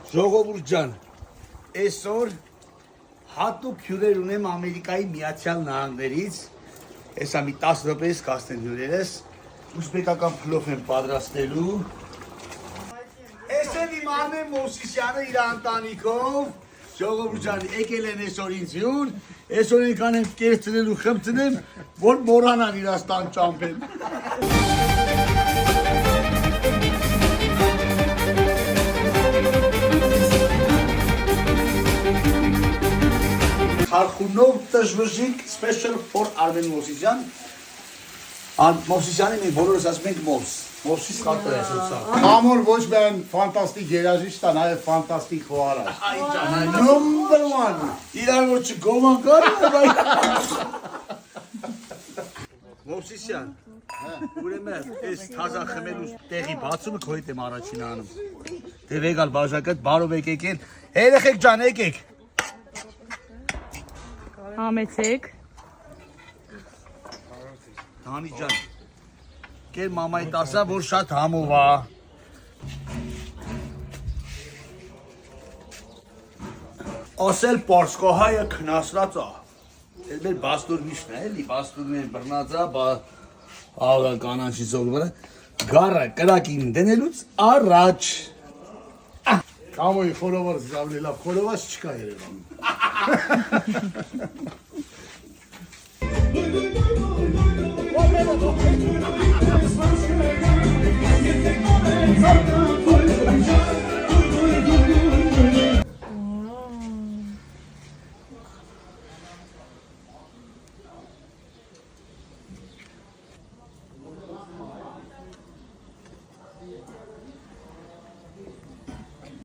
Ժողովուրդ ջան, այսօր հատուկ հյուրեր ունեմ Ամերիկայի Միացյալ Նահանգներից, հեսա մի 10 րոպեից կասնեն հյուրերս, ուզբեկական փլով եմ պատրաստելու։ Այս էլ իմ Արմեն Մովսիսյանը իր ընտանիքով, ժողովուրդ ջան, եկել են այսօր ինձ հյուր, այսօր ենքան եմ կերծնել ու խմծնեմ, որ մորանան իրաստան ճամպեն։ Խարխունով տժվժիկ special for Արմեն Մովսիսյան։ Մովսիսյանի մենք բոլորս ասում ենք Մովսիս կարտը ես ուսա։ Ամոր ոչ միայն ֆանտաստիկ երաժիշտ, նաև ֆանտաստիկ խոհարար։ Number 1։ Իրար որ չգոման կար։ Մովսիսյան, ուրեմն այս թազա խմելու տեղի բացումը քո հետ եմ առաջին անում։ Դե վեգալ բաժակդ բարով եկեք են։ Երեխեք ջան, եկեք։ Համեցեք։ Տանի ջան, կեր մամայիդ ասա, որ շատ համով է։ Ասել պարսկոհայը քնասրած է։ Էլ մեր բաստուր միշն է, էլի, բաստուրն է բռնած է, ավրա կանանչի զոր վրա, գարը կրակին դնելուց առաջ։ Կամոյի խորովարս ավելի լավ խորովաց չկա Երևանում։